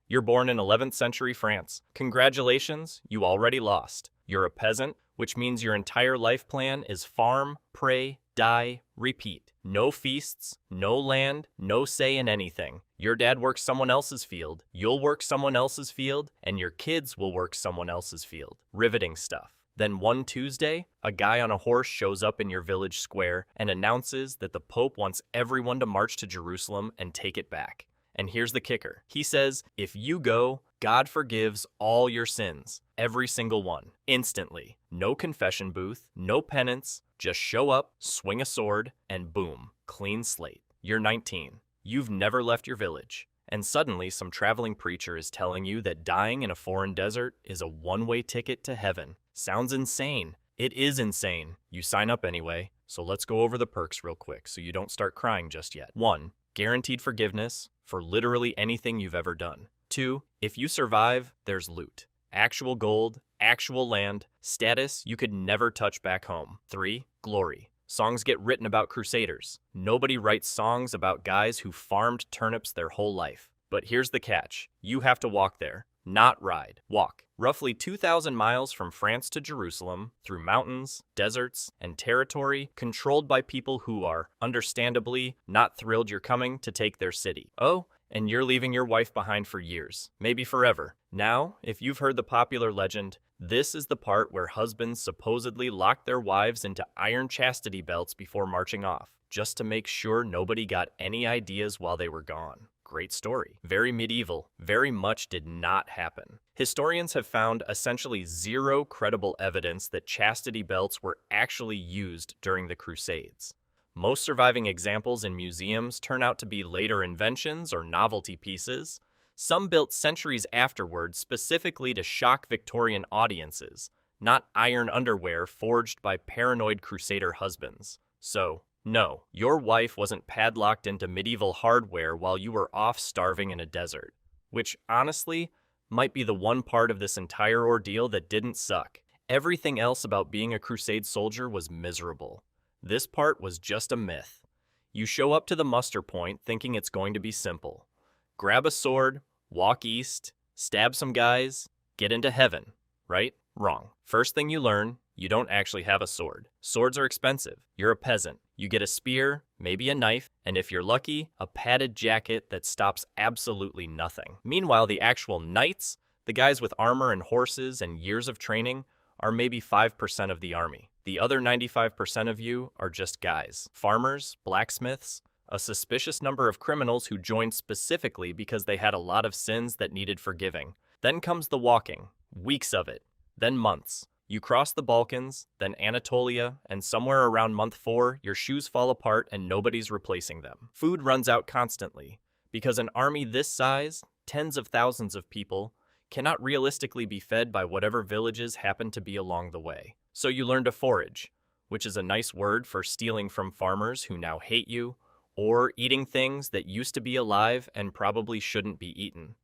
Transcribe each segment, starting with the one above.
You're born in 11th century France. Congratulations, you already lost. You're a peasant, which means your entire life plan is farm, pray, die, repeat. No feasts, no land, no say in anything. Your dad works someone else's field, you'll work someone else's field, and your kids will work someone else's field. Riveting stuff. Then one Tuesday, a guy on a horse shows up in your village square and announces that the Pope wants everyone to march to Jerusalem and take it back. And here's the kicker. He says, if you go, God forgives all your sins. Every single one. Instantly. No confession booth, no penance, just show up, swing a sword, and boom, clean slate. You're 19. You've never left your village. And suddenly some traveling preacher is telling you that dying in a foreign desert is a one-way ticket to heaven. Sounds insane. It is insane. You sign up anyway, so let's go over the perks real quick so you don't start crying just yet. 1. Guaranteed forgiveness for literally anything you've ever done. 2. If you survive, there's loot. Actual gold, actual land, status you could never touch back home. 3. Glory. Songs get written about crusaders. Nobody writes songs about guys who farmed turnips their whole life. But here's the catch. You have to walk there, not ride. Walk. Roughly 2,000 miles from France to Jerusalem, through mountains, deserts, and territory controlled by people who are, understandably, not thrilled you're coming to take their city. Oh, and you're leaving your wife behind for years, maybe forever. Now, if you've heard the popular legend, this is the part where husbands supposedly lock their wives into iron chastity belts before marching off, just to make sure nobody got any ideas while they were gone. Great story. Very medieval. Very much did not happen. Historians have found essentially zero credible evidence that chastity belts were actually used during the Crusades. Most surviving examples in museums turn out to be later inventions or novelty pieces, some built centuries afterward specifically to shock Victorian audiences, not iron underwear forged by paranoid Crusader husbands. So, no, your wife wasn't padlocked into medieval hardware while you were off starving in a desert, which, honestly, might be the one part of this entire ordeal that didn't suck. Everything else about being a Crusade soldier was miserable. This part was just a myth. You show up to the muster point thinking it's going to be simple. Grab a sword, walk east, stab some guys, get into heaven, right? Wrong. First thing you learn, you don't actually have a sword. Swords are expensive. You're a peasant. You get a spear, maybe a knife, and if you're lucky, a padded jacket that stops absolutely nothing. Meanwhile, the actual knights, the guys with armor and horses and years of training, are maybe 5% of the army. The other 95% of you are just guys. Farmers, blacksmiths, a suspicious number of criminals who joined specifically because they had a lot of sins that needed forgiving. Then comes the walking, weeks of it, then months. You cross the Balkans, then Anatolia, and somewhere around month 4, your shoes fall apart and nobody's replacing them. Food runs out constantly, because an army this size, tens of thousands of people, cannot realistically be fed by whatever villages happen to be along the way. So you learn to forage, which is a nice word for stealing from farmers who now hate you, or eating things that used to be alive and probably shouldn't be eaten.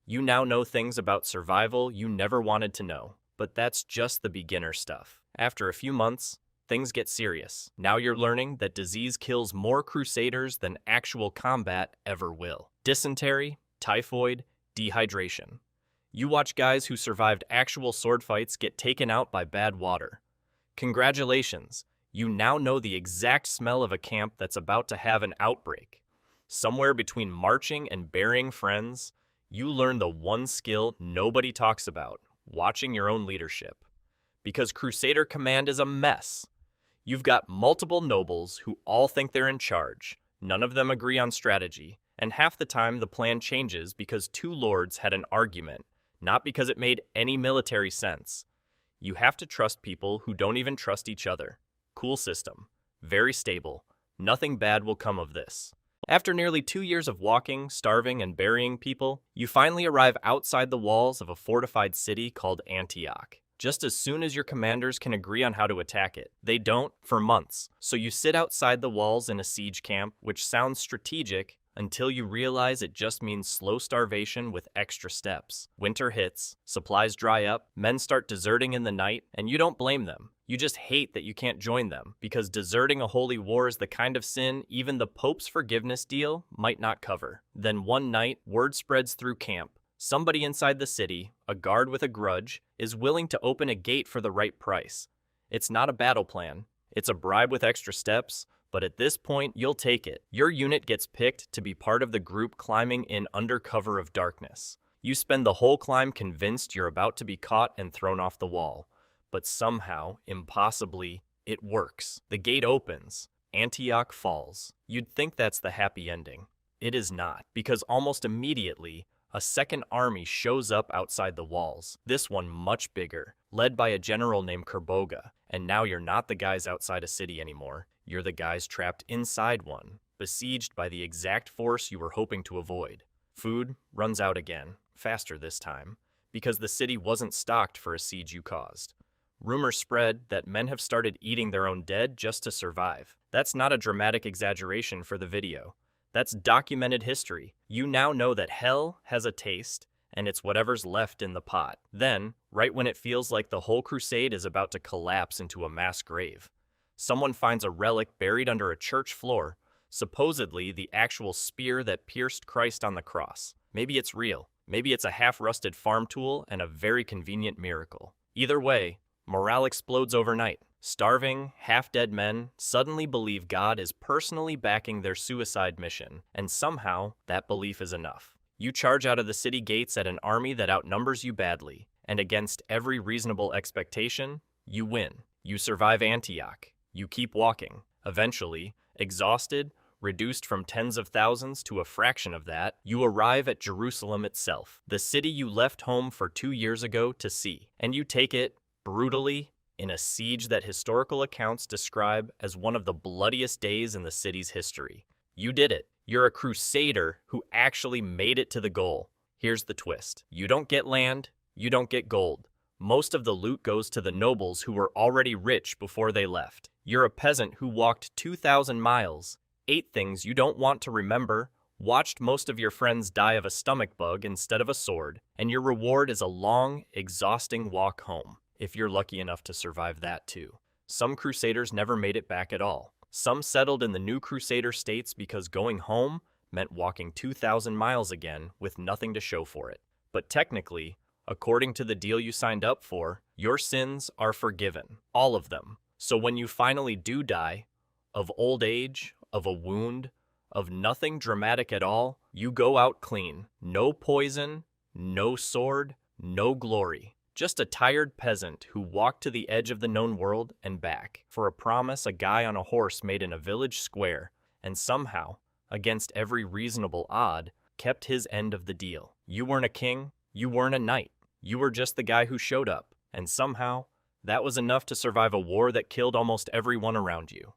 You now know things about survival you never wanted to know. But that's just the beginner stuff. After a few months, things get serious. Now you're learning that disease kills more crusaders than actual combat ever will. Dysentery, typhoid, dehydration. You watch guys who survived actual sword fights get taken out by bad water. Congratulations, you now know the exact smell of a camp that's about to have an outbreak. Somewhere between marching and burying friends, you learn the one skill nobody talks about. Watching your own leadership. Because Crusader command is a mess. You've got multiple nobles who all think they're in charge. None of them agree on strategy, and half the time the plan changes because two lords had an argument, not because it made any military sense. You have to trust people who don't even trust each other. Cool system. Very stable. Nothing bad will come of this. After nearly 2 years of walking, starving, and burying people, you finally arrive outside the walls of a fortified city called Antioch. Just as soon as your commanders can agree on how to attack it. They don't for months. So you sit outside the walls in a siege camp, which sounds strategic until you realize it just means slow starvation with extra steps. Winter hits, supplies dry up, men start deserting in the night, and you don't blame them. You just hate that you can't join them, because deserting a holy war is the kind of sin even the Pope's forgiveness deal might not cover. Then one night, word spreads through camp. Somebody inside the city, a guard with a grudge, is willing to open a gate for the right price. It's not a battle plan. It's a bribe with extra steps, but at this point, you'll take it. Your unit gets picked to be part of the group climbing in under cover of darkness. You spend the whole climb convinced you're about to be caught and thrown off the wall. But somehow, impossibly, it works. The gate opens. Antioch falls. You'd think that's the happy ending. It is not, because almost immediately, a second army shows up outside the walls, this one much bigger, led by a general named Kerboga, and now you're not the guys outside a city anymore. You're the guys trapped inside one, besieged by the exact force you were hoping to avoid. Food runs out again, faster this time, because the city wasn't stocked for a siege you caused. Rumors spread that men have started eating their own dead just to survive. That's not a dramatic exaggeration for the video. That's documented history. You now know that hell has a taste, and it's whatever's left in the pot. Then, right when it feels like the whole crusade is about to collapse into a mass grave, someone finds a relic buried under a church floor, supposedly the actual spear that pierced Christ on the cross. Maybe it's real. Maybe it's a half-rusted farm tool and a very convenient miracle. Either way, morale explodes overnight. Starving, half-dead men suddenly believe God is personally backing their suicide mission, and somehow that belief is enough. You charge out of the city gates at an army that outnumbers you badly, and against every reasonable expectation, you win. You survive Antioch. You keep walking. Eventually, exhausted, reduced from tens of thousands to a fraction of that, you arrive at Jerusalem itself, the city you left home for 2 years ago to see, and you take it brutally, in a siege that historical accounts describe as one of the bloodiest days in the city's history. You did it. You're a crusader who actually made it to the goal. Here's the twist. You don't get land, you don't get gold. Most of the loot goes to the nobles who were already rich before they left. You're a peasant who walked 2,000 miles, ate things you don't want to remember, watched most of your friends die of a stomach bug instead of a sword, and your reward is a long, exhausting walk home. If you're lucky enough to survive that too. Some crusaders never made it back at all. Some settled in the new crusader states because going home meant walking 2,000 miles again with nothing to show for it. But technically, according to the deal you signed up for, your sins are forgiven. All of them. So when you finally do die, of old age, of a wound, of nothing dramatic at all, you go out clean. No poison, no sword, no glory. Just a tired peasant who walked to the edge of the known world and back for a promise a guy on a horse made in a village square, and somehow, against every reasonable odd, kept his end of the deal. You weren't a king, you weren't a knight, you were just the guy who showed up, and somehow, that was enough to survive a war that killed almost everyone around you.